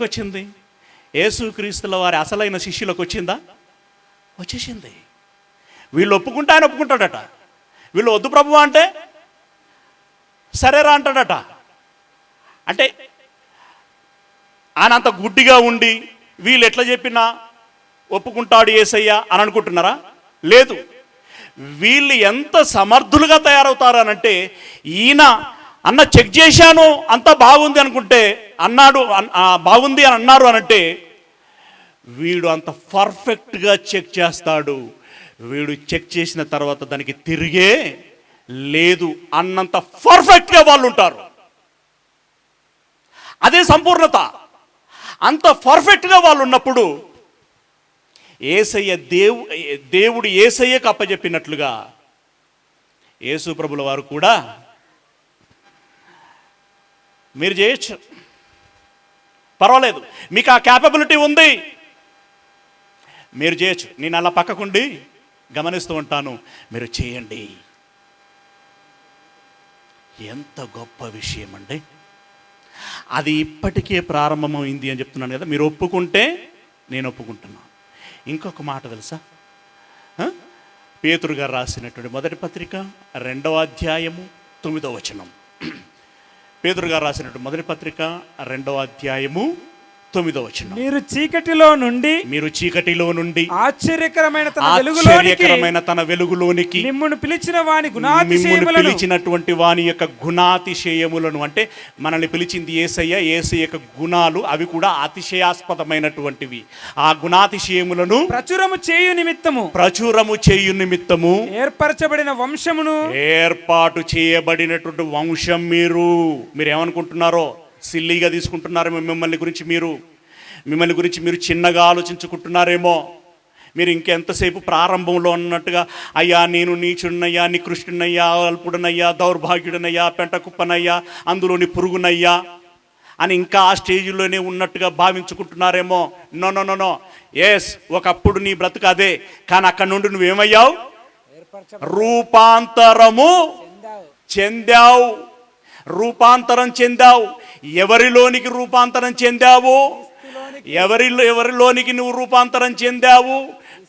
వచ్చింది? యేసుక్రీస్తుల వారి అసలైన శిష్యులకు వచ్చిందా? వచ్చేసింది. వీళ్ళు ఒప్పుకుంటే ఆయన ఒప్పుకుంటాడట, వీళ్ళు వద్దు ప్రభువా అంటే సరేరా అంటాడట. అంటే ఆయన అంత గుడ్డిగా ఉండి వీళ్ళు ఎట్లా చెప్పినా ఒప్పుకుంటాడు యేసయ్య అని అనుకుంటున్నారా? లేదు. వీళ్ళు ఎంత సమర్థులుగా తయారవుతారనంటే, ఈయన అన్న చెక్ చేశాను అంతా బాగుంది అనుకుంటే అన్నాడు, బాగుంది అని అన్నారు అనంటే వీడు అంత పర్ఫెక్ట్గా చెక్ చేస్తాడు. వీడు చెక్ చేసిన తర్వాత దానికి తిరిగే లేదు అన్నంత పర్ఫెక్ట్గా వాళ్ళు ఉంటారు. అదే సంపూర్ణత. అంత పర్ఫెక్ట్గా వాళ్ళు ఉన్నప్పుడు యేసయ్య దేవుడు యేసయ్యకు అప్పచెప్పినట్లుగా యేసు ప్రభుల వారు కూడా మీరు చేయొచ్చు, పర్వాలేదు, మీకు ఆ క్యాపబిలిటీ ఉంది, మీరు చేయొచ్చు. నేను అలా పక్కకుండి గమనిస్తూ ఉంటాను, మీరు చేయండి. ఎంత గొప్ప విషయం అండి అది. ఇప్పటికే ప్రారంభమైంది అని చెప్తున్నాను కదా. మీరు ఒప్పుకుంటే నేను ఒప్పుకుంటున్నాను. ఇంకొక మాట తెలుసా? పేతురు గారు రాసినటువంటి మొదటి పత్రిక 2వ అధ్యాయము 9వ వచనం. పేతురు గారు రాసినటువంటి మొదటి పత్రిక 2వ అధ్యాయము 9వ వచనం. మీరు చీకటిలో నుండి ఆశ్చర్యకరమైన తన వెలుగులోనికి మిమ్మును పిలిచినటువంటి వాని యొక్క గుణాతిశయములను, అంటే మనల్ని పిలిచింది యేసయ్య, యేసయ్య యొక్క గుణాలు అవి కూడా అతిశయాస్పదమైనటువంటివి. ఆ గుణాతిశయములను ప్రచురము చేయు నిమిత్తము ఏర్పరచబడిన వంశమును, ఏర్పాటు చేయబడినటువంటి వంశం. మీరేమనుకుంటున్నారో సిల్లీగా తీసుకుంటున్నారేమో మిమ్మల్ని గురించి మీరు చిన్నగా ఆలోచించుకుంటున్నారేమో. మీరు ఇంకెంతసేపు ప్రారంభంలో ఉన్నట్టుగా అయ్యా నేను నీచున్నయ్యా, నికృష్టునయ్యా, అల్పుడనయ్యా, దౌర్భాగ్యుడనయ్యా, పెంటకుప్పనయ్యా, అందులోని పురుగునయ్యా అని ఇంకా ఆ స్టేజ్లోనే ఉన్నట్టుగా భావించుకుంటున్నారేమో. నో. ఎస్, ఒకప్పుడు నీ బ్రతుకు అదే, కానీ అక్కడ నుండి నువ్వేమయ్యావు? రూపాంతరం చెందావు. ఎవరిలోనికి రూపాంతరం చెందావు? ఎవరిలోనికి నువ్వు రూపాంతరం చెందావు?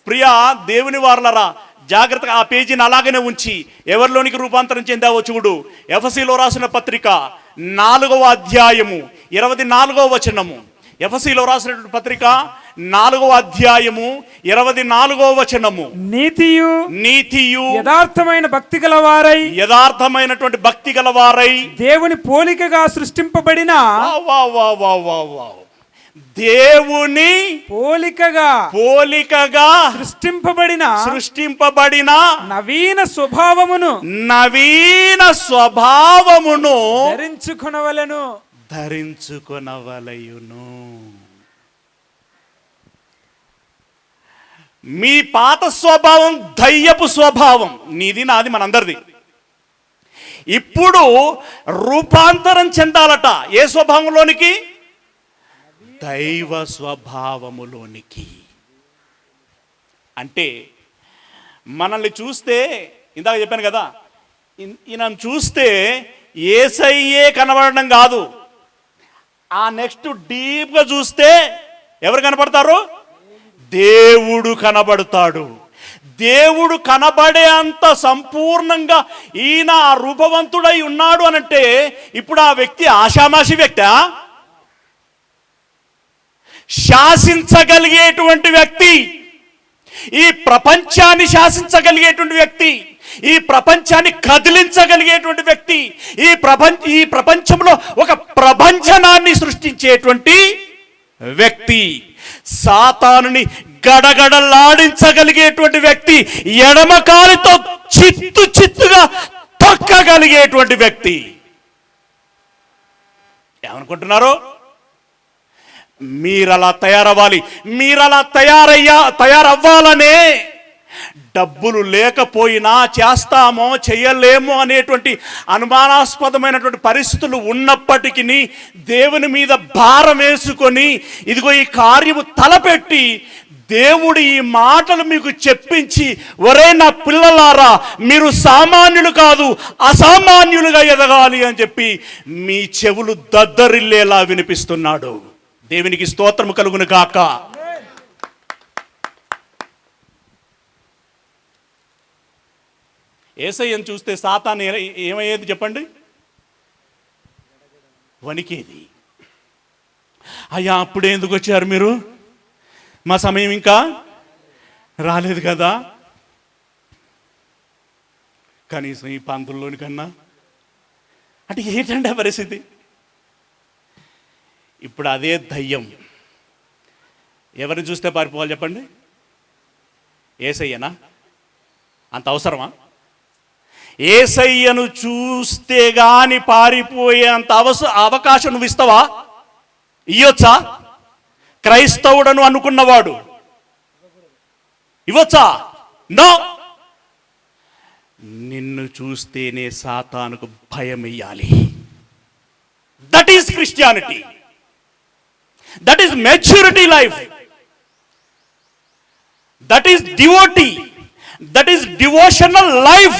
ప్రియా దేవుని వారలరా, జాగ్రత్తగా ఆ పేజీని అలాగనే ఉంచి ఎవరిలోనికి రూపాంతరం చెందావో చూడు. ఎఫెసీలో రాసిన పత్రిక 4వ అధ్యాయము 24వ వచనము. ఎఫెసీలో రాసినటువంటి పత్రిక 4వ అధ్యాయము 24వ వచనము. నీతియు యథార్థమైనటువంటి భక్తి గలవారై దేవుని పోలికగా సృష్టింపబడిన దేవుని పోలికగా సృష్టింపబడిన నవీన స్వభావమును ధరించుకొనవలెను. మీ పాత స్వభావం దయ్యపు స్వభావం, నీది నాది మనందరిది. ఇప్పుడు రూపాంతరం చెందాలట. ఏ స్వభావంలోనికి? దైవ స్వభావములోనికి. అంటే మనల్ని చూస్తే, ఇందాక చెప్పాను కదా, ఈయనను చూస్తే యేసయ్యే కనబడడం కాదు, ఆ నెక్స్ట్ డీప్గా చూస్తే ఎవరు కనపడతారు? దేవుడు కనబడతాడు. దేవుడు కనబడే అంత సంపూర్ణంగా ఈయన రూపవంతుడై ఉన్నాడు అనంటే ఇప్పుడు ఆ వ్యక్తి ఆషామాషి వ్యక్తి, శాసించగలిగేటువంటి వ్యక్తి, ఈ ప్రపంచాన్ని శాసించగలిగేటువంటి వ్యక్తి, ఈ ప్రపంచాన్ని కదిలించగలిగేటువంటి వ్యక్తి, ఈ ప్రపంచంలో ఒక ప్రపంచనాన్ని సృష్టించేటువంటి వ్యక్తి, సాతానుని గడగడలాడించగలిగేటువంటి వ్యక్తి, ఎడమ కాలితో చిత్తుగా తొక్కగలిగేటువంటి వ్యక్తి. ఏమనుకుంటున్నారు? మీరలా తయారవ్వాలి. మీరలా తయారవ్వాలనే డబ్బులు లేకపోయినా చేస్తామో చేయలేమో అనేటువంటి అనుమానాస్పదమైనటువంటి పరిస్థితులు ఉన్నప్పటికీ దేవుని మీద భారం వేసుకొని ఇదిగో ఈ కార్యము తలపెట్టి దేవుడు ఈ మాటలు మీకు చెప్పించి, ఒరే నా పిల్లలారా, మీరు సామాన్యులు కాదు అసామాన్యులుగా ఎదగాలి అని చెప్పి మీ చెవులు దద్దరిల్లేలా వినిపిస్తున్నాడు. దేవునికి స్తోత్రము కలుగును గాక. యేసయ్యను చూస్తే సాతాను ఏమయ్యేది చెప్పండి? వణికేది. అయ్యా అప్పుడే ఎందుకు వచ్చారు మీరు? మా సమయం ఇంకా రాలేదు కదా, కనీసం ఈ పంతుల్లోని కన్నా. అంటే ఏంటంటే పరిస్థితి? ఇప్పుడు అదే దయ్యం ఎవరిని చూస్తే పారిపోవాలి చెప్పండి? యేసయ్యనా? అంత అవసరమా? యేసయ్యను చూస్తే గాని పారిపోయేంత అవకాశం నువ్వు ఇస్తావా? ఇయ్యొచ్చా? క్రైస్తవుడను అనుకున్నవాడు ఇవ్వచ్చా? నో. నిన్ను చూస్తేనే సాతానుకు భయం ఇయ్యాలి. That is Christianity. That is maturity life. That is devotee. That is devotional life.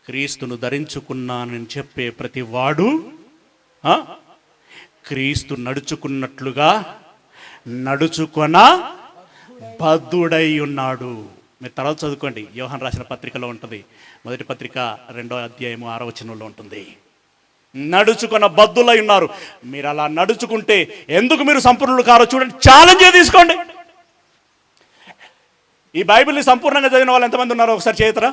క్రీస్తును ధరించుకున్నానని చెప్పే ప్రతి వాడు క్రీస్తు నడుచుకున్నట్లుగా నడుచుకొన బద్ధుడై ఉన్నాడు. మీరు తర్వాత చదువుకోండి, యోహాను రాసిన పత్రికలో ఉంటుంది, మొదటి పత్రిక 2వ అధ్యాయము 6వ వచనంలో ఉంటుంది. నడుచుకున్న బద్ధులై ఉన్నారు. మీరు అలా నడుచుకుంటే ఎందుకు మీరు సంపూర్ణులు కారో చూడండి. ఛాలెంజ్ తీసుకోండి. ఈ బైబిల్ని సంపూర్ణంగా చదివిన వాళ్ళు ఎంతమంది ఉన్నారో ఒకసారి చేతురా.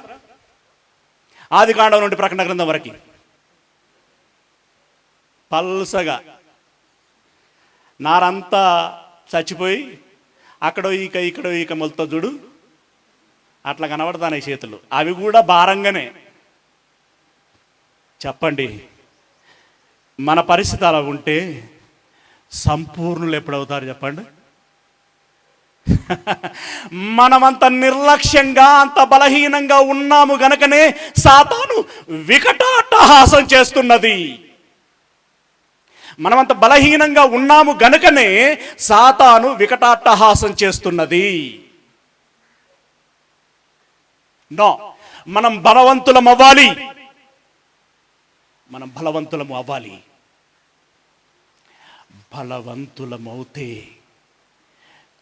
ఆది కాండం నుండి ప్రకటన గ్రంథం వరకు పల్సగా నారంతా చచ్చిపోయి అక్కడో ఇక్కడో మొలతో చూడు అట్లా కనబడతాను ఈ చేతులు. అవి కూడా భారంగానే. చెప్పండి, మన పరిస్థితి అలా ఉంటే సంపూర్ణులు ఎప్పుడవుతారు చెప్పండి? మనమంత నిర్లక్ష్యంగా అంత బలహీనంగా ఉన్నాము గనకనే సాతాను వికటాట్టహాసం చేస్తున్నది. మనమంత బలహీనంగా ఉన్నాము గనుకనే సాతాను వికటాట్టహాసం చేస్తున్నది. నో, మనం బలవంతులం అవ్వాలి. మనం బలవంతులము అవ్వాలి. బలవంతులమవుతే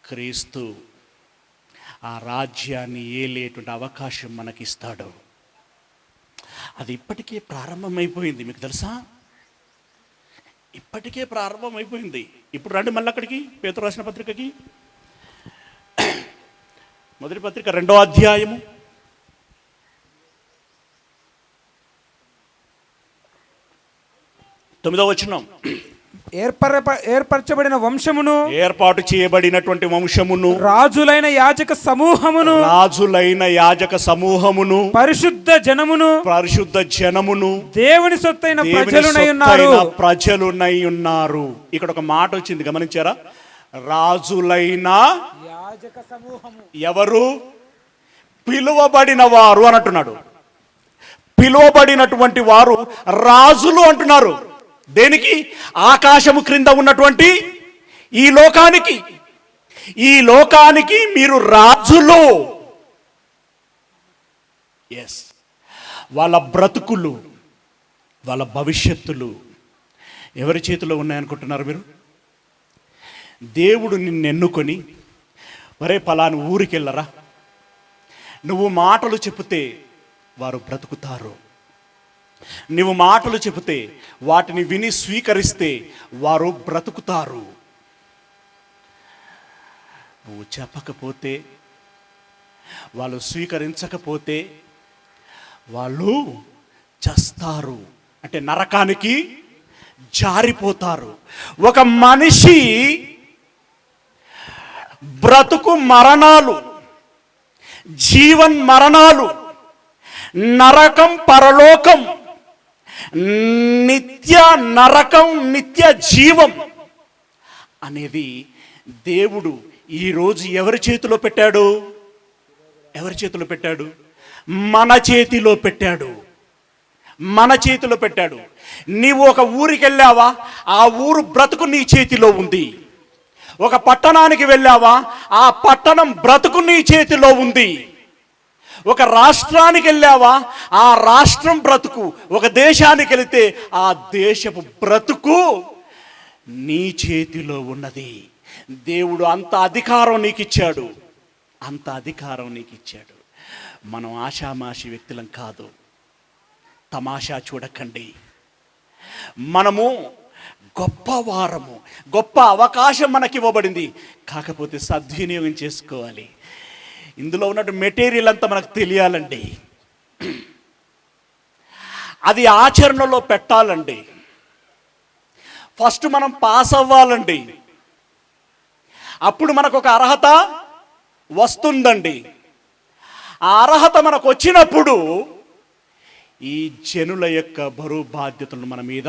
క్రీస్తు ఆ రాజ్యాన్ని ఏలేటువంటి అవకాశం మనకిస్తాడు. అది ఇప్పటికే ప్రారంభమైపోయింది. మీకు తెలుసా? ఇప్పటికే ప్రారంభమైపోయింది. ఇప్పుడు రండి మళ్ళీ అక్కడికి, పేతురు రాసిన పత్రికకి, మొదటి పత్రిక 2వ అధ్యాయము 9వ వచనం, ఏర్పరచబడిన వంశమును, ఏర్పాటు చేయబడినటువంటి వంశమును, రాజులైన యాజక సమూహమును, రాజులైన యాజక సమూహమును, పరిశుద్ధ జనమును, పరిశుద్ధ జనమును, దేవుని సొత్తైన దేవుని ప్రజలునై ఉన్నారు. సొత్తైన ప్రజలునై ఉన్నారు. ఇక్కడ ఒక మాట వచ్చింది, గమనించారా? రాజులైన యాజక సమూహము. ఎవరు? పిలువబడిన వారు అని అంటున్నాడు. పిలువబడినటువంటి వారు రాజులు అంటున్నారు. దేనికి? ఆకాశము క్రింద ఉన్నటువంటి ఈ లోకానికి. ఈ లోకానికి మీరు రాజులు. ఎస్, వాళ్ళ బ్రతుకులు, వాళ్ళ భవిష్యత్తులు ఎవరి చేతిలో ఉన్నాయనుకుంటున్నారు మీరు? దేవుడు నిన్ను ఎన్నుకొని, ఒరే పలాను ఊరికి వెళ్ళరా, నువ్వు మాటలు చెబితే వారు బ్రతుకుతారు, నువ్వు మాటలు చెబితే వాటిని విని స్వీకరిస్తే వారు బ్రతుకుతారు. నువ్వు చెప్పకపోతే, వాళ్ళు స్వీకరించకపోతే వాళ్ళు చస్తారు, అంటే నరకానికి జారిపోతారు. ఒక మనిషి బ్రతుకు మరణాలు, జీవన్ మరణాలు, నరకం పరలోకం, నిత్య నరకం నిత్య జీవం అనేది దేవుడు ఈరోజు ఎవరి చేతిలో పెట్టాడు? ఎవరి చేతిలో పెట్టాడు? మన చేతిలో పెట్టాడు. మన చేతిలో పెట్టాడు. నీవు ఒక ఊరికి వెళ్ళావా, ఆ ఊరు బ్రతుకు నీ చేతిలో ఉంది. ఒక పట్టణానికి వెళ్ళావా, ఆ పట్టణం బ్రతుకు నీ చేతిలో ఉంది. ఒక రాష్ట్రానికి వెళ్ళావా, ఆ రాష్ట్రం బ్రతుకు. ఒక దేశానికి వెళితే ఆ దేశపు బ్రతుకు నీ చేతిలో ఉన్నది. దేవుడు అంత అధికారం నీకు ఇచ్చాడు, అంత అధికారం నీకు ఇచ్చాడు. మనం ఆషామాషి వ్యక్తులం కాదు. తమాషా చూడకండి. మనము గొప్పవారము, గొప్ప అవకాశం మనకి ఇవ్వబడింది. కాకపోతే సద్వినియోగం చేసుకోవాలి. ఇందులో ఉన్నట్టు మెటీరియల్ అంతా మనకు తెలియాలండి. అది ఆచరణలో పెట్టాలండి. ఫస్ట్ మనం పాస్ అవ్వాలండి. అప్పుడు మనకు ఒక అర్హత వస్తుందండి. ఆ అర్హత మనకు వచ్చినప్పుడు ఈ జనుల యొక్క బరువు బాధ్యతలను మన మీద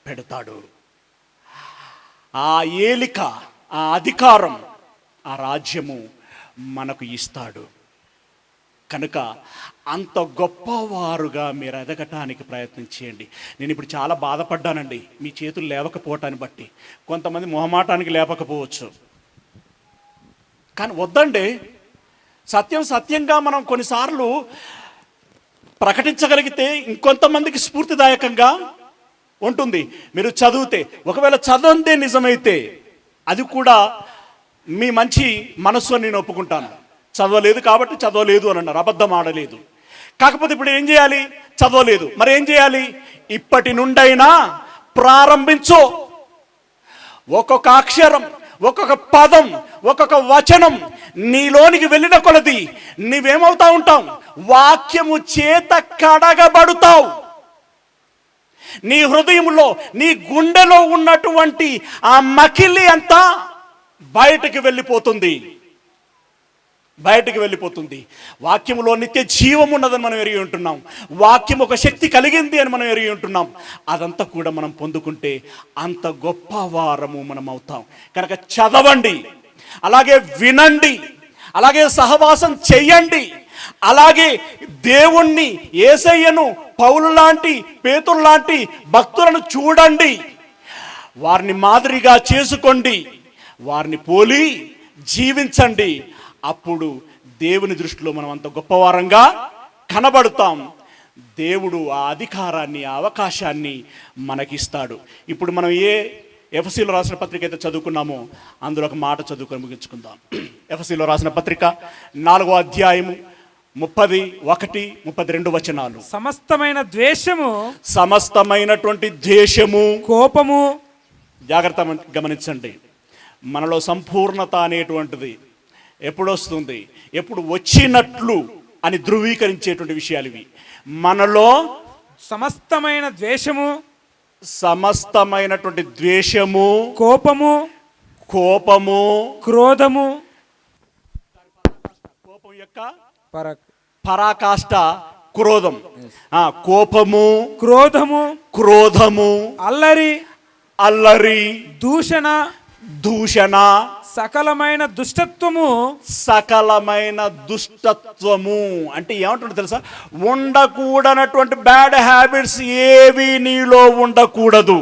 పెడతాడు. ఆ ఏలిక, ఆ అధికారం, ఆ రాజ్యము మనకు ఇస్తాడు. కనుక అంత గొప్పవారుగా మీరు ఎదగటానికి ప్రయత్నం చేయండి. నేను ఇప్పుడు చాలా బాధపడ్డానండి మీ చేతులు లేవకపోవటాన్ని బట్టి. కొంతమంది మొహమాటానికి లేపకపోవచ్చు, కానీ వద్దండి. సత్యం సత్యంగా మనం కొన్నిసార్లు ప్రకటించగలిగితే ఇంకొంతమందికి స్ఫూర్తిదాయకంగా ఉంటుంది. మీరు చదివితే, ఒకవేళ చదవందే నిజమైతే అది కూడా మీ మంచి మనస్సు అని నేను ఒప్పుకుంటాను. చదవలేదు కాబట్టి చదవలేదు అని అన్నారు, అబద్ధం ఆడలేదు. కాకపోతే ఇప్పుడు ఏం చేయాలి? చదవలేదు, మరి ఏం చేయాలి? ఇప్పటి నుండైనా ప్రారంభించు. ఒక్కొక్క అక్షరం, ఒక్కొక్క పదం, ఒక్కొక్క వచనం నీలోనికి వెళ్ళిన కొలది నీవేమవుతా ఉంటావు? వాక్యము చేత కడగబడుతావు. నీ హృదయంలో, నీ గుండెలో ఉన్నటువంటి ఆ మకిలి అంతా బయటికి వెళ్ళిపోతుంది, బయటికి వెళ్ళిపోతుంది. వాక్యములో నిత్య జీవం ఉన్నదని మనం ఎరిగి ఉంటున్నాం. వాక్యం ఒక శక్తి కలిగింది అని మనం ఎరిగి ఉంటున్నాం. అదంతా కూడా మనం పొందుకుంటే అంత గొప్పవారము మనం అవుతాం. కనుక చదవండి, అలాగే వినండి, అలాగే సహవాసం చెయ్యండి, అలాగే దేవుణ్ణి, యేసయ్యను, పౌలు లాంటి, పేతురు లాంటి భక్తులను చూడండి, వారిని మాదిరిగా చేసుకోండి, వారిని పోలి జీవించండి. అప్పుడు దేవుని దృష్టిలో మనం అంత గొప్పవారంగా కనబడతాం. దేవుడు ఆ అధికారాన్ని, ఆ అవకాశాన్ని మనకిస్తాడు. ఇప్పుడు మనం ఏ ఎఫెసీలో రాసిన పత్రిక అయితే చదువుకున్నామో అందులో ఒక మాట చదువుకొని ముగించుకుందాం. ఎఫెసీలో రాసిన పత్రిక 4వ అధ్యాయము 31, 32 వచనాలు. సమస్తమైన ద్వేషము, సమస్తమైనటువంటి ద్వేషము, కోపము, జాగ్రత్త గమనించండి. మనలో సంపూర్ణత అనేటువంటిది ఎప్పుడు వస్తుంది? ఎప్పుడు వచ్చినట్లు అని ధృవీకరించేటువంటి విషయాలు ఇవి. మనలో సమస్తమైన ద్వేషము, సమస్తమైనటువంటి ద్వేషము, కోపము, కోపము, క్రోధము, కోపం యొక్క పరక్ పరాకాష్ట క్రోధం. కోపము, క్రోధము, క్రోధము, అల్లరి, అల్లరి, దూషణ, దూషణ, సకలమైన దుష్టత్వము. సకలమైన దుష్టత్వము అంటే ఏమంటుందో తెలుసా? ఉండకూడనటువంటి బ్యాడ్ హ్యాబిట్స్ ఏవి నీలో ఉండకూడదు.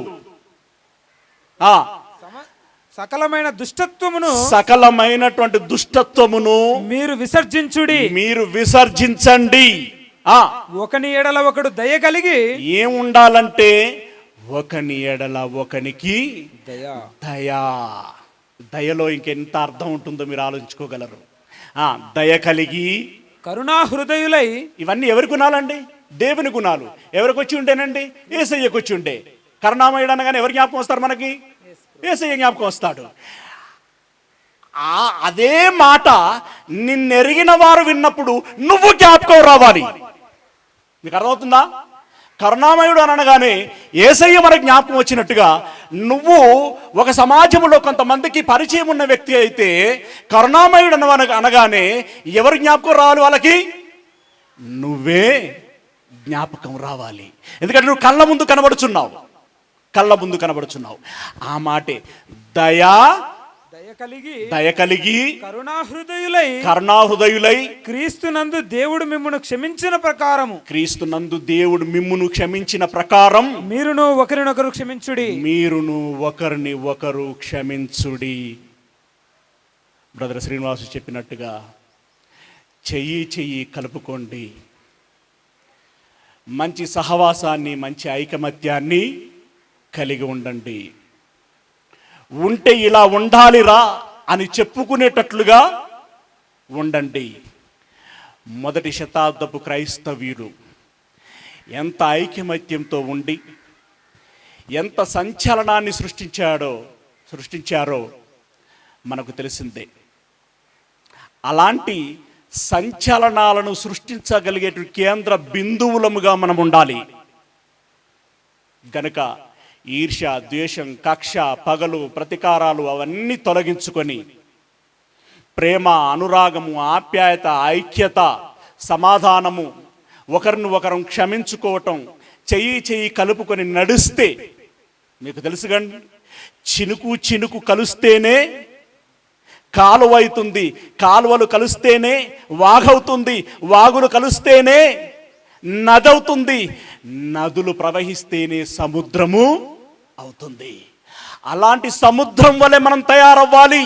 సకలమైన దుష్టత్వమును, సకలమైనటువంటి దుష్టత్వమును మీరు విసర్జించుడి. మీరు విసర్జించండి. ఒకని ఎడల ఒకడు దయ కలిగి. ఏముండాలంటే ఒకని ఎడల ఒకనికి దయ. దయా. దయలో ఇంకెంత అర్థం ఉంటుందో మీరు ఆలోచించుకోగలరు. దయ కలిగి, కరుణా హృదయులై. ఇవన్నీ ఎవరి గుణాలండి? దేవుని గుణాలు. ఎవరికి వచ్చి ఉండేనండి? యేసయ్యకు వచ్చి ఉండే. కరుణామయుడు అనగానే ఎవరి జ్ఞాపకం వస్తారు మనకి? యేసయ్య జ్ఞాపకం వస్తాడు. అదే మాట నిన్నెరిగిన వారు విన్నప్పుడు నువ్వు జ్ఞాపకం రావాలి. మీకు అర్థమవుతుందా? కరుణామయుడు అని అనగానే యేసయ్య మనకు జ్ఞాపకం వచ్చినట్టుగా నువ్వు ఒక సమాజంలో కొంతమందికి పరిచయం ఉన్న వ్యక్తి అయితే కరుణామయుడు అనగానే ఎవరు జ్ఞాపకం రావాలి? వాళ్ళకి నువ్వే జ్ఞాపకం రావాలి. ఎందుకంటే నువ్వు కళ్ళ ముందు కనబడుచున్నావు. ఆ మాటే దయా, దయ కలిగి, కరుణాహృదయులై, క్రీస్తునందు దేవుడు మిమ్మును క్షమించిన ప్రకారము. క్రీస్తునందు దేవుడు మిమ్మును క్షమించిన ప్రకారం మీరును ఒకరినొకరు క్షమించుడి. మీరును ఒకరిని ఒకరు క్షమించుడి. బ్రదర్ శ్రీనివాసు చెప్పినట్టుగా చెయ్యి కలుపుకోండి. మంచి సహవాసాన్ని, మంచి ఐకమత్యాన్ని కలిగి ఉండండి. ఉంటే ఇలా ఉండాలిరా అని చెప్పుకునేటట్లుగా ఉండండి. మొదటి శతాబ్దపు క్రైస్తవీయులు ఎంత ఐకమత్యంతో ఉండి ఎంత సంచలనాన్ని సృష్టించారో మనకు తెలిసిందే. అలాంటి సంచలనాలను సృష్టించగలిగే కేంద్ర బిందువులముగా మనం ఉండాలి. గనుక ఈర్ష్య, ద్వేషం, కక్ష, పగలు, ప్రతీకారాలు అవన్నీ తొలగించుకొని ప్రేమ, అనురాగము, ఆప్యాయత, ఐక్యత, సమాధానము, ఒకరిని ఒకరం క్షమించుకోవటం, చెయ్యి కలుపుకొని నడిస్తే మీకు తెలుసుగండి, చినుకు కలుస్తేనే కాలువ అవుతుంది, కాలువలు కలుస్తేనే వాగవుతుంది, వాగులు కలుస్తేనే నదవుతుంది, నదులు ప్రవహిస్తేనే సముద్రము అవుతుంది. అలాంటి సముద్రం వలె మనం తయారవ్వాలి.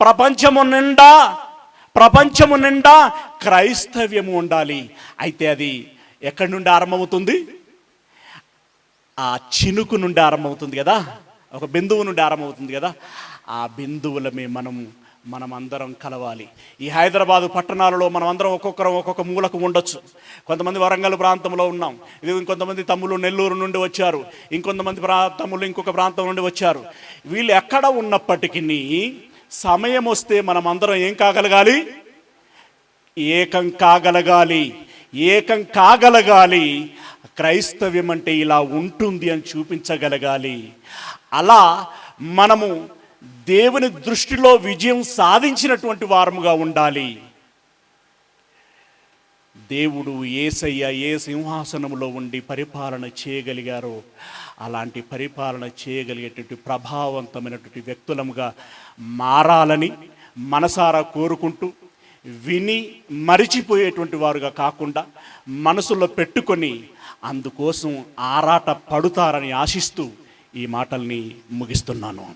ప్రపంచము నిండా క్రైస్తవ్యము ఉండాలి. అయితే అది ఎక్కడి నుండి ఆరంభమవుతుంది? ఆ చినుకు నుండి ఆరంభమవుతుంది కదా, ఒక బిందువు నుండి ఆరంభమవుతుంది కదా. ఆ బిందువులమే మనమందరం కలవాలి. ఈ హైదరాబాదు పట్టణాలలో మనమందరం ఒక్కొక్క మూలకు ఉండొచ్చు. కొంతమంది వరంగల్ ప్రాంతంలో ఉన్నాం, ఇంకొంతమంది తమ్ముళ్ళు నెల్లూరు నుండి వచ్చారు, ఇంకొంతమంది తమ్ముళ్ళు ఇంకొక ప్రాంతం నుండి వచ్చారు. వీళ్ళు ఎక్కడ ఉన్నప్పటికీ సమయం వస్తే మనమందరం ఏం కాగలగాలి? ఏకం కాగలగాలి. క్రైస్తవ్యం అంటే ఇలా ఉంటుంది అని చూపించగలగాలి. అలా మనము దేవుని దృష్టిలో విజయం సాధించినటువంటి వారముగా ఉండాలి. దేవుడు యేసయ్య ఏ సింహాసనంలో ఉండి పరిపాలన చేయగలిగారో అలాంటి పరిపాలన చేయగలిగేటువంటి ప్రభావవంతమైనటువంటి వ్యక్తులముగా మారాలని మనసారా కోరుకుంటూ, విని మరిచిపోయేటువంటి వారుగా కాకుండా మనసులో పెట్టుకొని అందుకోసం ఆరాట పడుతారని ఆశిస్తూ ఈ మాటల్ని ముగిస్తున్నాను.